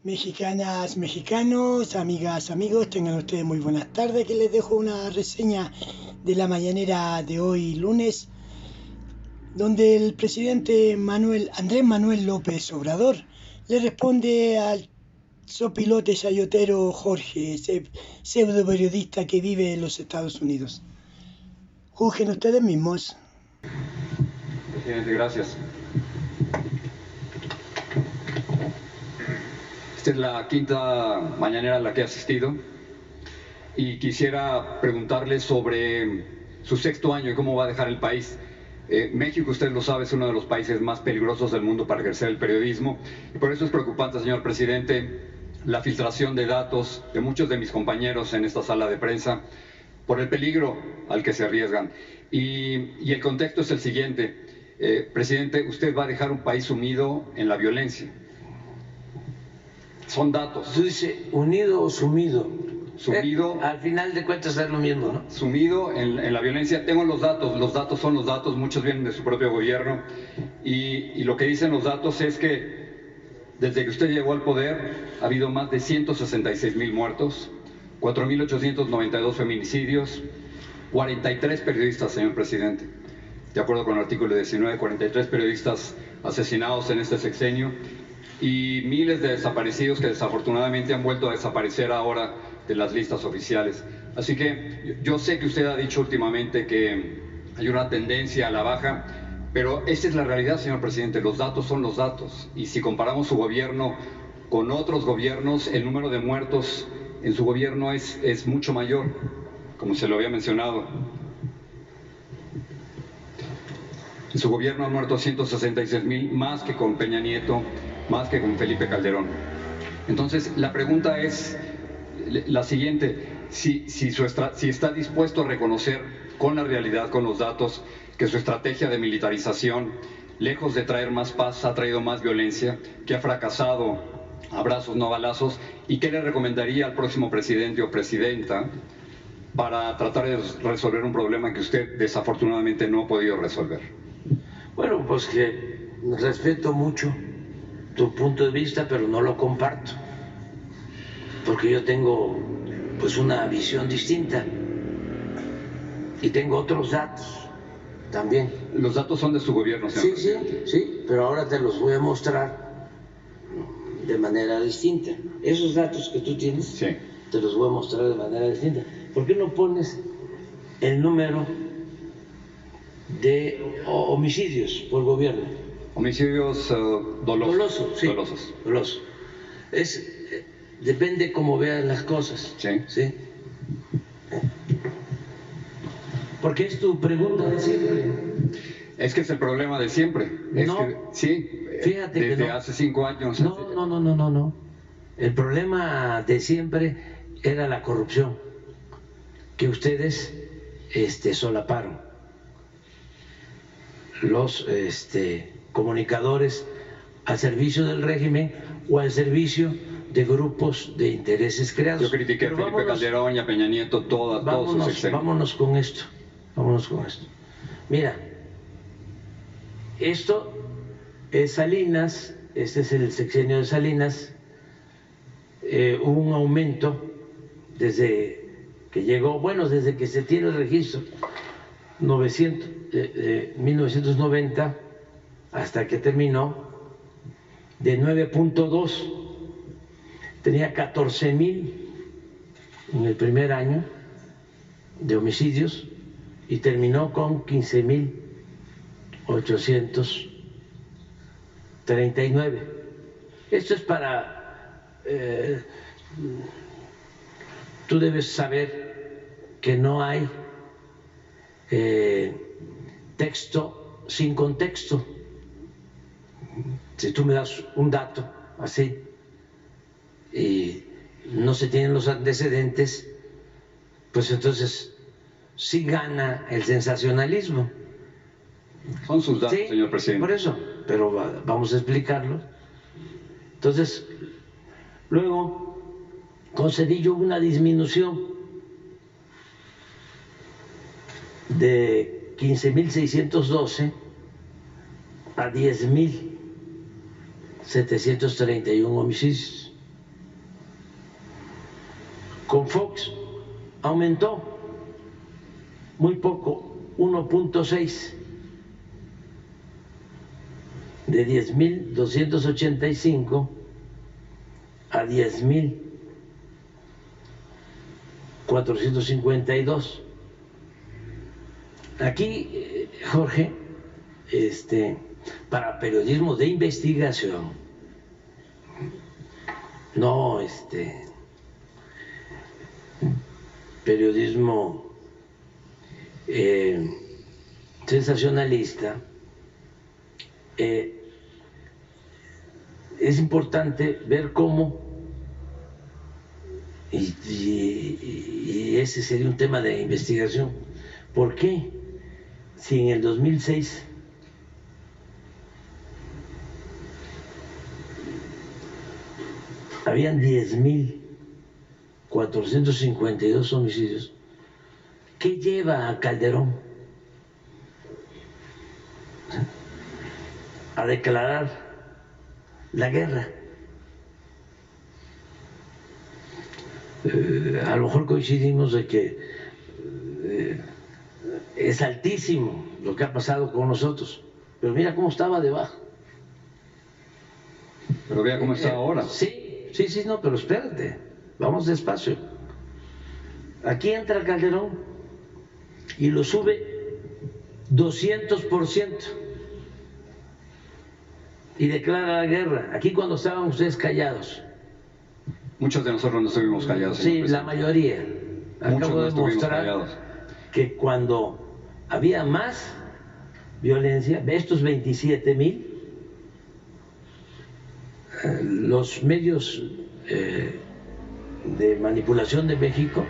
Mexicanas, mexicanos, amigas, amigos, tengan ustedes muy buenas tardes, que les dejo una reseña de la mañanera de hoy lunes, donde el presidente Andrés Manuel López Obrador le responde al sopilote chayotero Jorge, ese pseudo periodista que vive en los Estados Unidos. Juzguen ustedes mismos. Presidente, gracias. Esta es la quinta mañanera a la que he asistido y quisiera preguntarle sobre su sexto año y cómo va a dejar el país. México, usted lo sabe, es uno de los países más peligrosos del mundo para ejercer el periodismo y por eso es preocupante, señor presidente, la filtración de datos de muchos de mis compañeros en esta sala de prensa por el peligro al que se arriesgan. Y el contexto es el siguiente. Presidente, usted va a dejar un país sumido en la violencia. Son datos. ¿Tú dices unido o sumido? Sumido. Al final de cuentas es lo mismo, ¿no? Sumido en la violencia. Tengo los datos son los datos, muchos vienen de su propio gobierno. Y lo que dicen los datos es que desde que usted llegó al poder ha habido más de 166,000 muertos, 4,892 feminicidios, 43 periodistas, señor presidente. De acuerdo con el artículo 19, 43 periodistas asesinados en este sexenio y miles de desaparecidos que desafortunadamente han vuelto a desaparecer ahora de las listas oficiales. Así que yo sé que usted ha dicho últimamente que hay una tendencia a la baja, pero esa es la realidad, señor presidente. Los datos son los datos y si comparamos su gobierno con otros gobiernos, el número de muertos en su gobierno es mucho mayor, como se lo había mencionado. En su gobierno han muerto 166,000, más que con Peña Nieto, más que con Felipe Calderón. Entonces, la pregunta es la siguiente: si está dispuesto a reconocer con la realidad, con los datos, que su estrategia de militarización, lejos de traer más paz, ha traído más violencia, que ha fracasado abrazos, no balazos, y qué le recomendaría al próximo presidente o presidenta para tratar de resolver un problema que usted desafortunadamente no ha podido resolver. Bueno, pues que respeto mucho tu punto de vista, pero no lo comparto, porque yo tengo pues una visión distinta y tengo otros datos también. Los datos son de su gobierno, señor presidente. Sí, pero ahora te los voy a mostrar de manera distinta. Esos datos que tú tienes, sí, te los voy a mostrar de manera distinta. ¿Por qué no pones el número de homicidios por gobierno? Homicidios dolosos. Sí, dolosos. Doloso. Depende cómo vean las cosas. Sí. Porque es tu pregunta de siempre. Es que es el problema de siempre. Sí, fíjate desde que no. Hace 5 años. No. El problema de siempre era la corrupción, que ustedes solaparon. Los comunicadores al servicio del régimen o al servicio de grupos de intereses creados. Yo critiqué a Felipe Calderón y a Peña Nieto todos sus sexenios. Vámonos con esto. Mira, esto es Salinas, este es el sexenio de Salinas. Hubo un aumento desde que llegó, desde que se tiene el registro, 1990 hasta que terminó, de 9.2, tenía 14,000 en el primer año de homicidios y terminó con 15,839. Esto es para... tú debes saber que no hay texto sin contexto. Si tú me das un dato así y no se tienen los antecedentes, pues entonces sí gana el sensacionalismo. Son sus datos, Sí, señor presidente. por eso, pero vamos a explicarlo. Entonces, luego con Cedillo hubo una disminución de 15,612 a 10,731 homicidios. con Fox aumentó muy poco, 1.6, de 10.285 a 10.452. Aquí, Jorge, para periodismo de investigación, no periodismo sensacionalista, es importante ver cómo, y ese sería un tema de investigación, ¿por qué si en el 2006 habían 10.452 homicidios, qué lleva a Calderón a declarar la guerra? A lo mejor coincidimos de que es altísimo lo que ha pasado con nosotros, pero mira cómo estaba debajo. Pero vea cómo está ahora. Sí, no, pero espérate, vamos despacio. Aquí entra Calderón y lo sube 200% y declara la guerra. Aquí cuando estaban ustedes callados. Muchos de nosotros no estuvimos callados. Sí, la mayoría. Acabo de mostrar que cuando había más violencia, de estos 27,000, los medios de manipulación de México,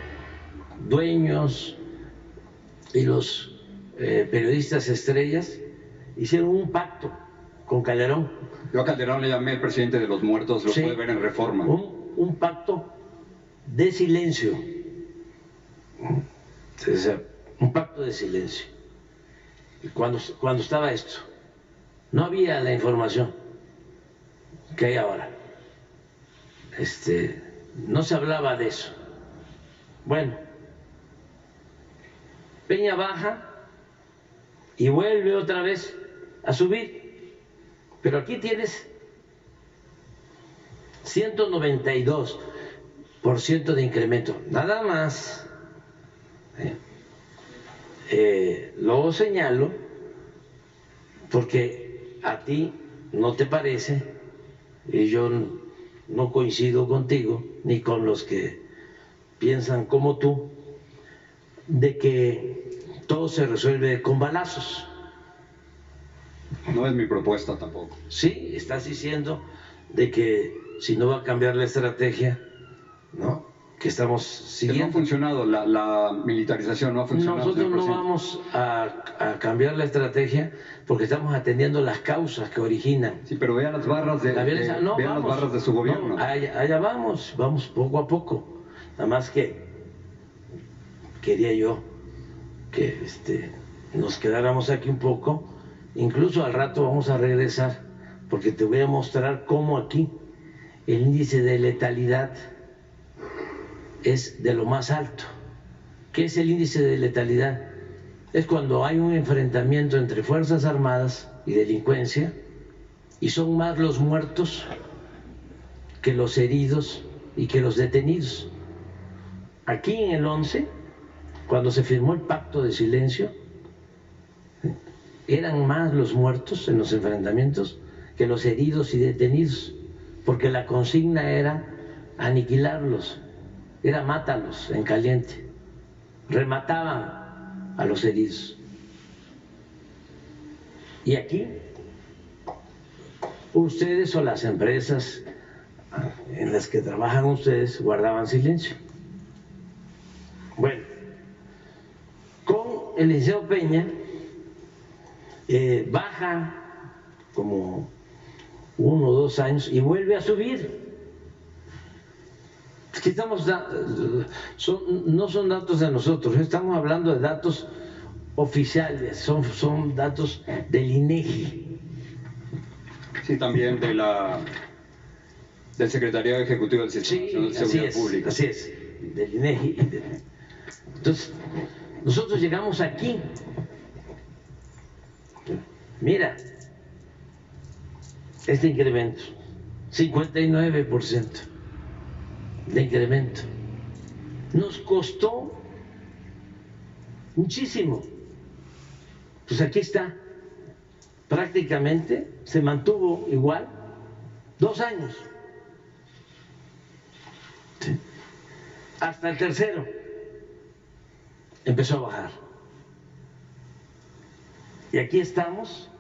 dueños y los periodistas estrellas hicieron un pacto con Calderón. Yo a Calderón le llamé el presidente de los muertos, lo puede ver en Reforma. Un pacto de silencio, un pacto de silencio. Cuando estaba esto, no había la información que hay ahora. No se hablaba de eso. Bueno, Peña baja y vuelve otra vez a subir, pero aquí tienes 192% de incremento, nada más. Lo señalo porque a ti no te parece, y yo no coincido contigo ni con los que piensan como tú, de que todo se resuelve con balazos. No es mi propuesta tampoco. Sí, estás diciendo de que si no va a cambiar la estrategia, ¿no?, que estamos siguiendo. Que no ha funcionado, la militarización no ha funcionado. Nosotros no vamos a cambiar la estrategia porque estamos atendiendo las causas que originan. Sí, pero vean las barras de, las barras de su gobierno. No, allá vamos poco a poco. Nada más que quería yo que nos quedáramos aquí un poco. Incluso al rato vamos a regresar porque te voy a mostrar cómo aquí el índice de letalidad es de lo más alto. ¿Qué es el índice de letalidad? Es cuando hay un enfrentamiento entre Fuerzas Armadas y delincuencia y son más los muertos que los heridos y que los detenidos. Aquí en el 11, cuando se firmó el pacto de silencio, eran más los muertos en los enfrentamientos que los heridos y detenidos, porque la consigna era aniquilarlos, era mátalos en caliente, remataban a los heridos. Y aquí, ustedes o las empresas en las que trabajan ustedes guardaban silencio. Bueno, con el licenciado Peña baja como 1 o 2 años y vuelve a subir. Es que no son datos de nosotros, estamos hablando de datos oficiales, son datos del INEGI. Sí, también del Secretariado Ejecutivo del Sistema Nacional de Seguridad Pública. Así es. del INEGI. Entonces, nosotros llegamos aquí. Mira, este incremento, 59% de incremento. Nos costó muchísimo. Pues aquí está, prácticamente se mantuvo igual 2 años. Sí. Hasta el tercero empezó a bajar. Y aquí estamos.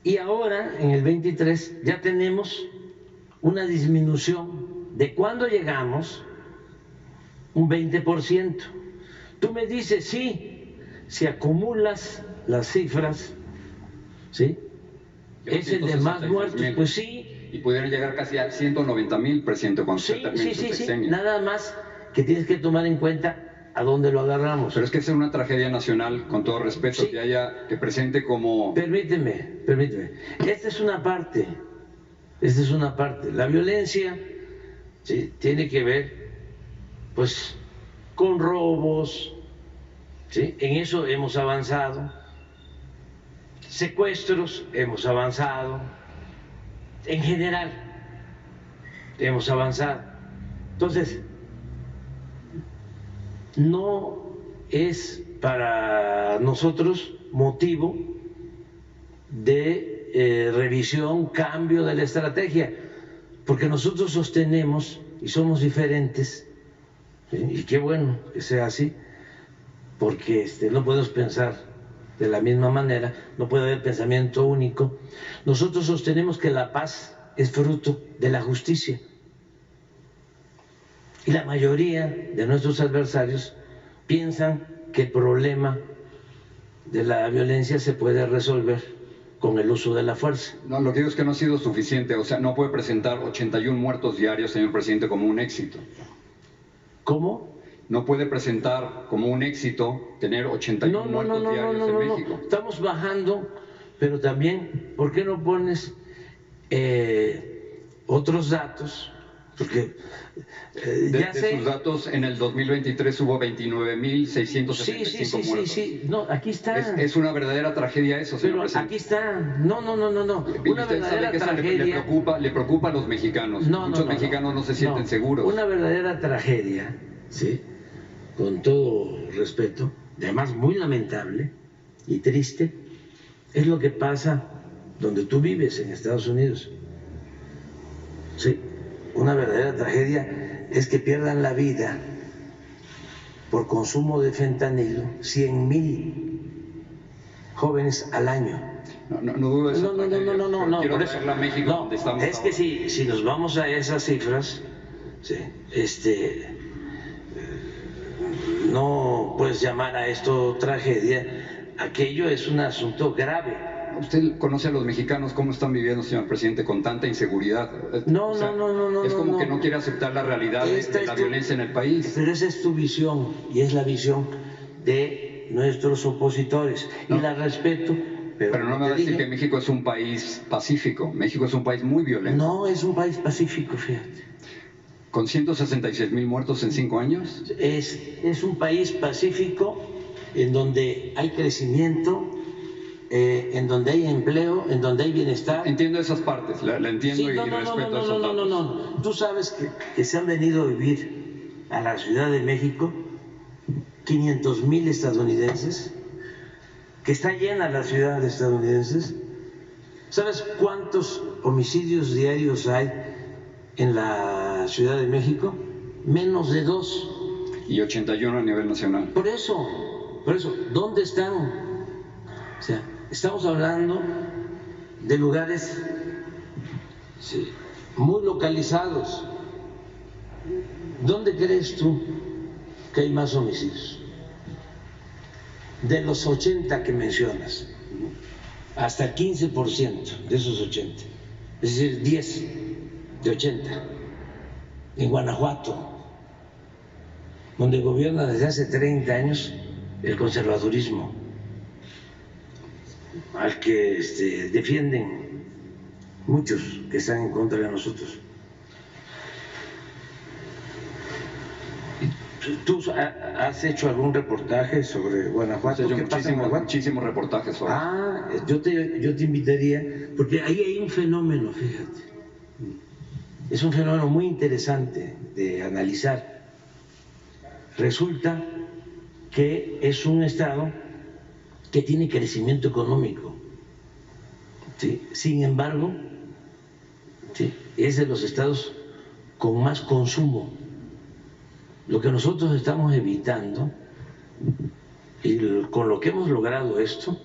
Y ahora, en el 23, ya tenemos una disminución de cuando llegamos, un 20%. Tú me dices, sí, si acumulas las cifras, ¿sí? Es el de más muertos, pues sí. Y pudieran llegar casi a 190,000, presidente, cuando usted termine su sexenio. Nada más que tienes que tomar en cuenta a dónde lo agarramos. Pero es que es una tragedia nacional, con todo respeto, sí. que presente como... Permíteme. Esta es una parte. La violencia, ¿sí?, tiene que ver, pues, con robos, ¿sí? En eso hemos avanzado. Secuestros, hemos avanzado. En general, hemos avanzado. Entonces, no es para nosotros motivo de revisión, cambio de la estrategia, porque nosotros sostenemos y somos diferentes, ¿sí? Y qué bueno que sea así, porque no podemos pensar de la misma manera, no puede haber pensamiento único. Nosotros sostenemos que la paz es fruto de la justicia. Y la mayoría de nuestros adversarios piensan que el problema de la violencia se puede resolver con el uso de la fuerza. No, lo que digo es que no ha sido suficiente. O sea, no puede presentar 81 muertos diarios, señor presidente, como un éxito. ¿Cómo? No puede presentar como un éxito tener 81 muertos diarios en México. No. Estamos bajando, pero también, ¿por qué no pones otros datos? Porque de sus datos, en el 2023 hubo 29,675 muertos. Sí. No, aquí está. Es una verdadera tragedia eso, señor presidente. Aquí está. No. Una verdadera tragedia. Le preocupa a los mexicanos. Muchos mexicanos no se sienten seguros. Una verdadera tragedia, ¿sí?, con todo respeto, además muy lamentable y triste, es lo que pasa donde tú vives, en Estados Unidos. Sí, una verdadera tragedia es que pierdan la vida por consumo de fentanilo 100,000 jóvenes al año. No dudo eso. No, quiero por eso. traerla a México, donde estamos es ahora. que si nos vamos a esas cifras, sí, no puedes llamar a esto tragedia. Aquello es un asunto grave. ¿Usted conoce a los mexicanos cómo están viviendo, señor presidente, con tanta inseguridad? No. Es como que no quiere aceptar la realidad de la violencia en el país. Pero esa es tu visión y es la visión de nuestros opositores. Y la respeto. Pero no me va a decir que México es un país pacífico. México es un país muy violento. No, es un país pacífico, fíjate. ¿Con 166,000 muertos en 5 años? Es un país pacífico en donde hay crecimiento, en donde hay empleo, en donde hay bienestar. Entiendo esas partes, la entiendo y respeto esos datos. No. Tú sabes que se han venido a vivir a la Ciudad de México 500,000 estadounidenses, que está llena la ciudad de estadounidenses. ¿Sabes cuántos homicidios diarios hay en la Ciudad de México? Menos de 2. Y 81 a nivel nacional. Por eso, ¿dónde están? O sea, estamos hablando de lugares, sí, muy localizados. ¿Dónde crees tú que hay más homicidios? De los 80 que mencionas, hasta el 15% de esos 80, es decir, 10 de 80, en Guanajuato, donde gobierna desde hace 30 años el conservadurismo, al que defienden muchos que están en contra de nosotros. ¿Tú has hecho algún reportaje sobre Guanajuato? He hecho ¿Qué pasa en Guanajuato? muchísimos reportajes sobre eso. Yo te invitaría, porque ahí hay un fenómeno, fíjate, es un fenómeno muy interesante de analizar. Resulta que es un estado que tiene crecimiento económico, ¿sí? Sin embargo, ¿sí?, es de los estados con más consumo. Lo que nosotros estamos evitando, y con lo que hemos logrado esto,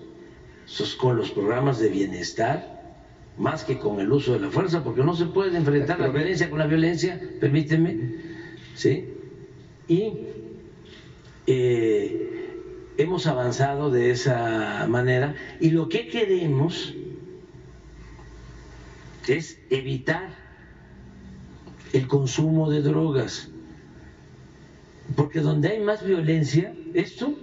es con los programas de bienestar, más que con el uso de la fuerza, porque no se puede enfrentar la violencia con la violencia, permíteme, ¿sí? Y hemos avanzado de esa manera, y lo que queremos es evitar el consumo de drogas, porque donde hay más violencia, esto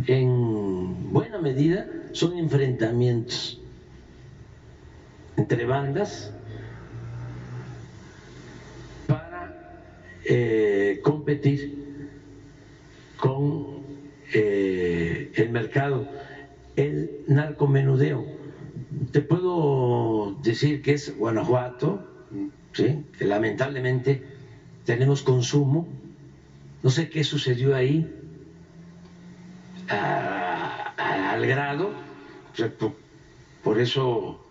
en buena medida son enfrentamientos entre bandas para competir con el mercado, el narcomenudeo. Te puedo decir que es Guanajuato, ¿sí?, que lamentablemente tenemos consumo. No sé qué sucedió ahí, al grado, o sea, por eso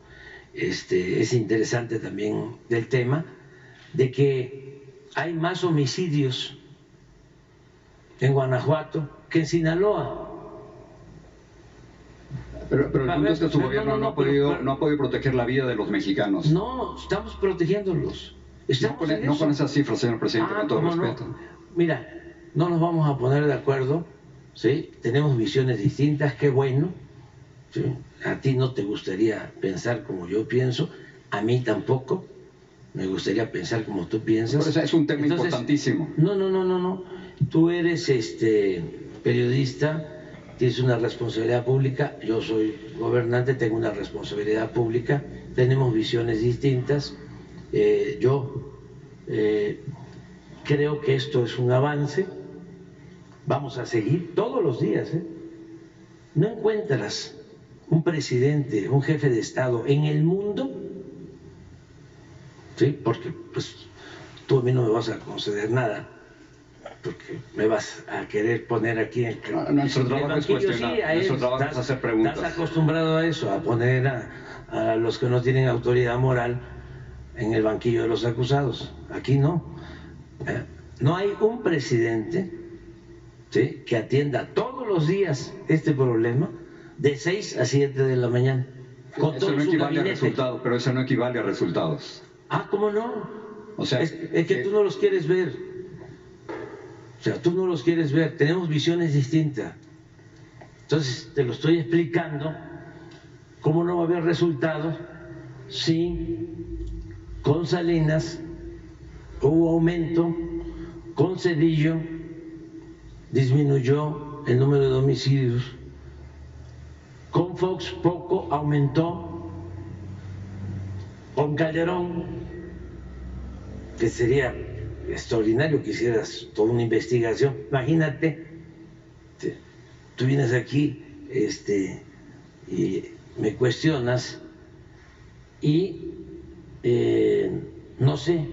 es interesante también el tema de que hay más homicidios en Guanajuato que en Sinaloa. Pero el punto es que su gobierno no ha podido proteger la vida de los mexicanos. No, estamos protegiéndolos. No con esas cifras, señor presidente, con todo respeto. No. Mira, no nos vamos a poner de acuerdo, ¿sí? Tenemos visiones distintas, qué bueno, ¿sí? A ti no te gustaría pensar como yo pienso, a mí tampoco me gustaría pensar como tú piensas. Pero es un tema importantísimo. No. Tú eres periodista, tienes una responsabilidad pública, yo soy gobernante, tengo una responsabilidad pública, tenemos visiones distintas. Yo creo que esto es un avance, vamos a seguir todos los días. No encuentras un presidente, un jefe de Estado en el mundo, ¿sí?, porque pues tú a mí no me vas a conceder nada, porque me vas a querer poner aquí en nuestro trabajo es cuestionar, nuestro trabajo es hacer preguntas. Estás acostumbrado a eso, a poner a los que no tienen autoridad moral en el banquillo de los acusados. Aquí no. No hay un presidente, ¿sí?, que atienda todos los días este problema de 6 a 7 de la mañana. Con eso todo no su equivale a gabinete. resultados, pero eso no equivale a resultados. ¿Cómo no? O sea, es que tú no los quieres ver. O sea, tú no los quieres ver. Tenemos visiones distintas. Entonces, te lo estoy explicando cómo no va a haber resultados si con Salinas hubo aumento, con Cedillo disminuyó el número de homicidios, con Fox poco aumentó, con Calderón, que sería extraordinario que hicieras toda una investigación. Imagínate, tú vienes aquí y me cuestionas y no sé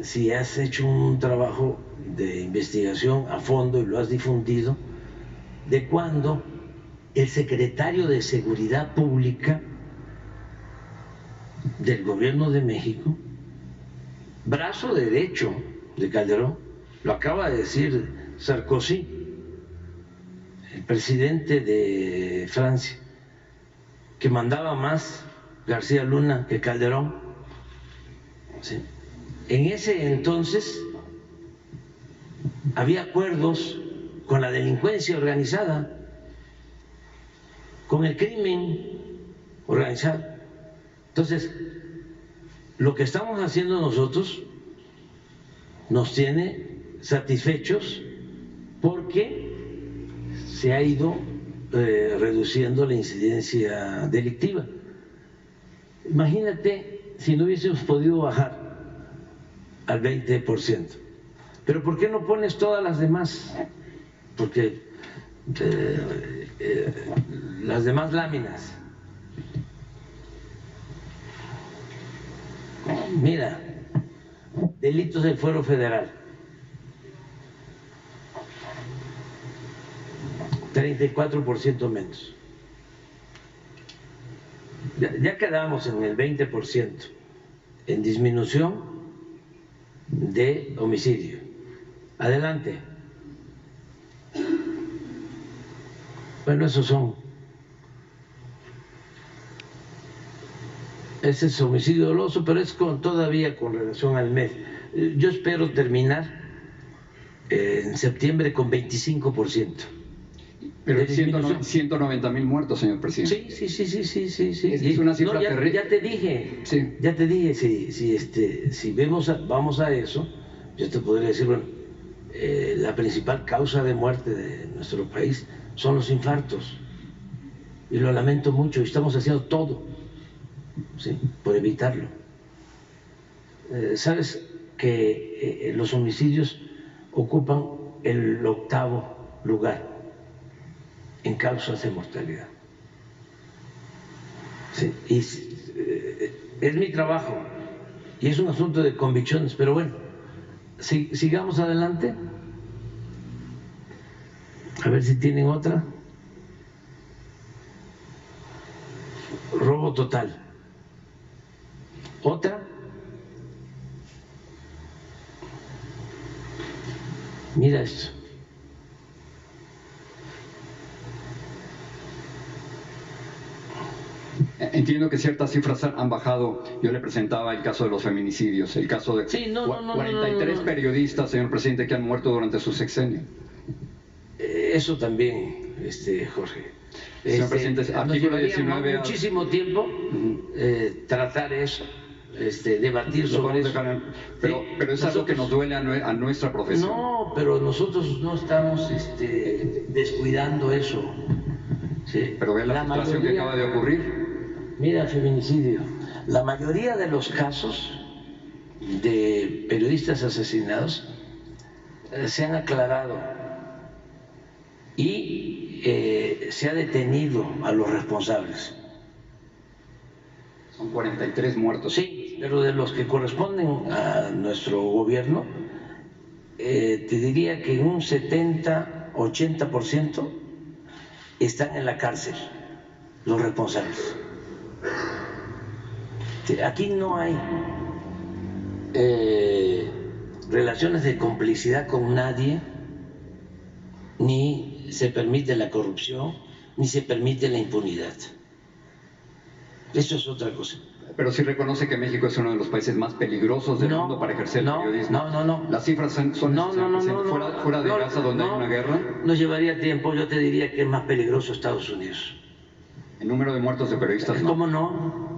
si has hecho un trabajo de investigación a fondo y lo has difundido, de cuando el secretario de Seguridad Pública del Gobierno de México, brazo derecho de Calderón, lo acaba de decir Sarkozy, el presidente de Francia, que mandaba más García Luna que Calderón. ¿Sí? En ese entonces había acuerdos con la delincuencia organizada, con el crimen organizado. Entonces, lo que estamos haciendo nosotros nos tiene satisfechos porque se ha ido reduciendo la incidencia delictiva. Imagínate si no hubiésemos podido bajar al 20%. Pero ¿por qué no pones todas las demás? Porque las demás láminas. Mira, delitos del Fuero Federal, 34% menos. Ya quedamos en el 20% en disminución de homicidio. Adelante. Bueno, ese es homicidio doloso, pero es todavía con relación al mes. Yo espero terminar en septiembre con 25%. Pero 190,000 muertos, señor presidente. Sí. Es una cifra terrible. Ya te dije, sí. Ya te dije, si vamos a eso, yo te podría decir, bueno, la principal causa de muerte de nuestro país son los infartos. Y lo lamento mucho, y estamos haciendo todo, ¿sí?, por evitarlo. Sabes que los homicidios ocupan el 8º lugar en causas de mortalidad. Sí, y es mi trabajo y es un asunto de convicciones, pero bueno, sigamos adelante. A ver si tienen otra. Robo total. ¿Otra? Mira esto. Entiendo que ciertas cifras han bajado. Yo le presentaba el caso de los feminicidios, el caso de 43 periodistas, señor presidente, que han muerto durante su sexenio. Eso también, Jorge. Señor presidente, artículo 19. Muchísimo tiempo tratar eso, debatir sobre eso. Pero es algo que nos duele a nuestra profesión. No, pero nosotros no estamos descuidando eso. Sí. Pero vea la situación que acaba de ocurrir. Mira, feminicidio. La mayoría de los casos de periodistas asesinados se han aclarado y se ha detenido a los responsables. Son 43 muertos. Sí, pero de los que corresponden a nuestro gobierno, te diría que un 70-80% están en la cárcel, los responsables. Aquí no hay relaciones de complicidad con nadie, ni se permite la corrupción, ni se permite la impunidad. Eso es otra cosa. Pero sí reconoce que México es uno de los países más peligrosos del mundo para ejercer el periodismo. No. Las cifras son fuera de Gaza, donde hay una guerra. Nos llevaría tiempo. Yo te diría que es más peligroso Estados Unidos. El número de muertos de periodistas. ¿Cómo no?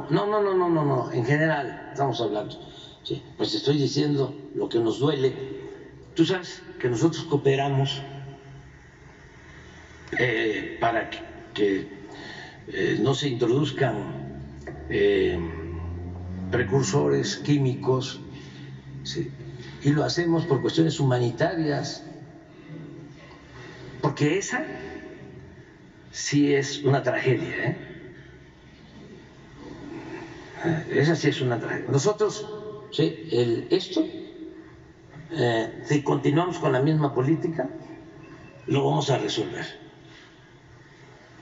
No. En general estamos hablando. Sí, pues te estoy diciendo lo que nos duele. Tú sabes que nosotros cooperamos para que no se introduzcan precursores químicos, ¿sí?, y lo hacemos por cuestiones humanitarias, porque esa sí es una tragedia, esa sí es una tragedia. Nosotros, sí, si continuamos con la misma política, lo vamos a resolver.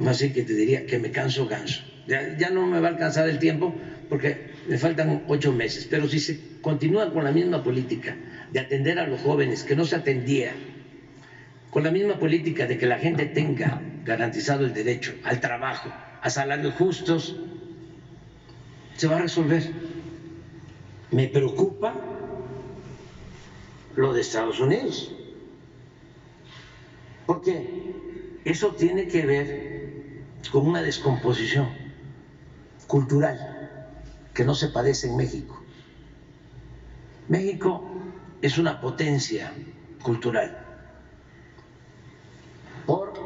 Así que te diría que me canso. Ya no me va a alcanzar el tiempo porque me faltan 8 meses, pero si se continúa con la misma política de atender a los jóvenes que no se atendía, con la misma política de que la gente tenga garantizado el derecho al trabajo, a salarios justos, se va a resolver. Me preocupa lo de Estados Unidos, porque eso tiene que ver con una descomposición cultural que no se padece en México. México es una potencia cultural porque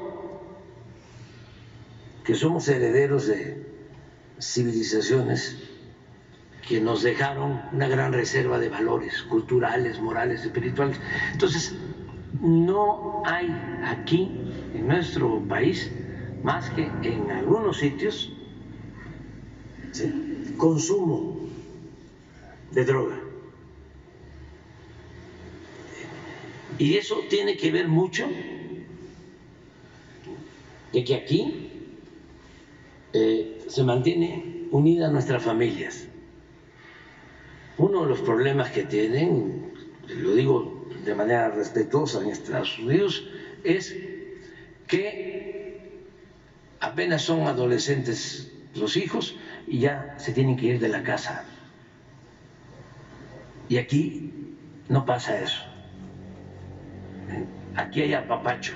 somos herederos de civilizaciones que nos dejaron una gran reserva de valores culturales, morales, espirituales. Entonces, no hay aquí en nuestro país, más que en algunos sitios, ¿sí?, consumo de droga. Y eso tiene que ver mucho de que aquí se mantiene unida nuestras familias. Uno de los problemas que tienen, lo digo de manera respetuosa, en Estados Unidos, es que apenas son adolescentes los hijos y ya se tienen que ir de la casa. Y aquí no pasa eso. Aquí hay apapacho.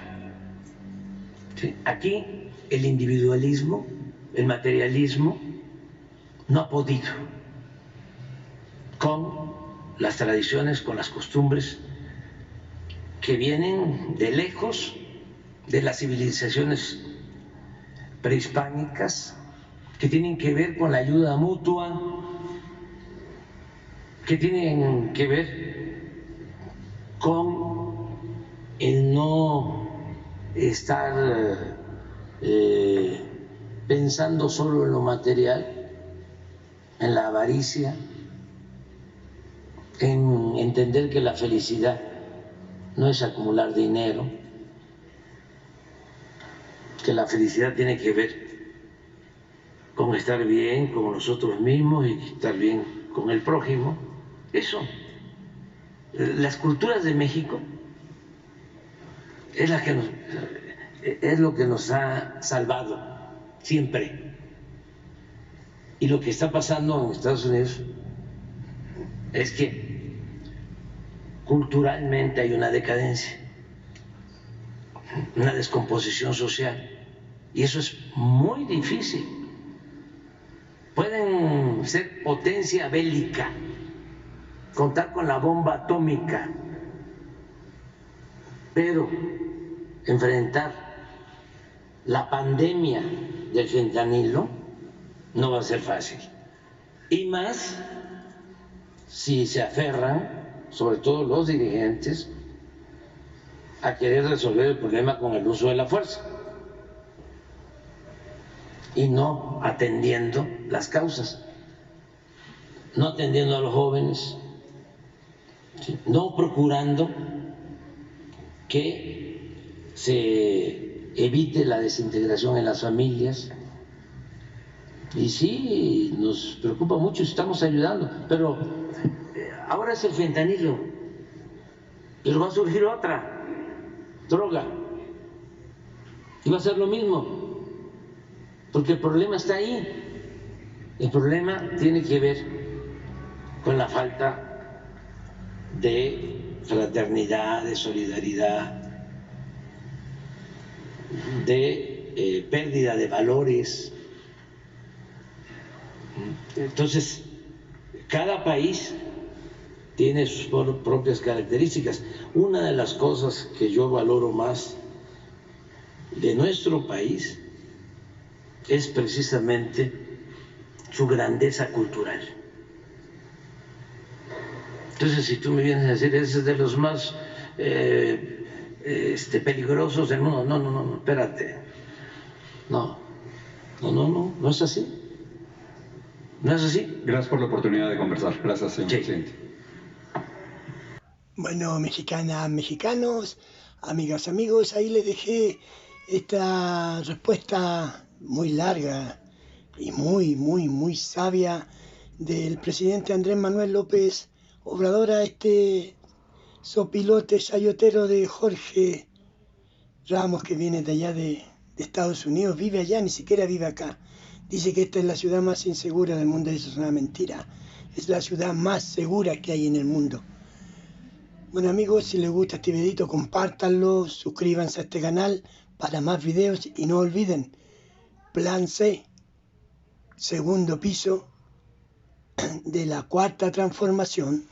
¿Sí? Aquí el individualismo, el materialismo, no ha podido con las tradiciones, con las costumbres que vienen de lejos de las civilizaciones prehispánicas, que tienen que ver con la ayuda mutua, que tienen que ver con el no estar pensando solo en lo material, en la avaricia, en entender que la felicidad no es acumular dinero, que la felicidad tiene que ver con estar bien con nosotros mismos y estar bien con el prójimo. Eso, las culturas de México es lo que nos ha salvado siempre. Y lo que está pasando en Estados Unidos es que culturalmente hay una decadencia, una descomposición social, y eso es muy difícil. Pueden ser potencia bélica, contar con la bomba atómica, pero enfrentar la pandemia del fentanilo no va a ser fácil, y más si se aferran, sobre todo los dirigentes, a querer resolver el problema con el uso de la fuerza y no atendiendo las causas, no atendiendo a los jóvenes, ¿sí?, no procurando que se evite la desintegración en las familias. Y sí, nos preocupa mucho, estamos ayudando, pero ahora es el fentanilo, pero va a surgir otra droga y va a ser lo mismo, porque el problema está ahí. El problema tiene que ver con la falta de fraternidad, de solidaridad, de pérdida de valores. Entonces, cada país tiene sus propias características. Una de las cosas que yo valoro más de nuestro país es precisamente su grandeza cultural. Entonces, si tú me vienes a decir, ese es de los más peligrosos del mundo, no, espérate. No es así. ¿No es así? Gracias por la oportunidad de conversar. Gracias, señor presidente. Bueno, mexicanas, mexicanos, amigas, amigos, ahí les dejé esta respuesta muy larga y muy sabia del presidente Andrés Manuel López Obrador a este sopilote sayotero de Jorge Ramos, que viene de allá de Estados Unidos, vive allá, ni siquiera vive acá. Dice que esta es la ciudad más insegura del mundo. Eso es una mentira. Es la ciudad más segura que hay en el mundo. Bueno, amigos, si les gusta este videito, compártanlo, suscríbanse a este canal para más videos y no olviden, Plan C, segundo piso de la Cuarta Transformación.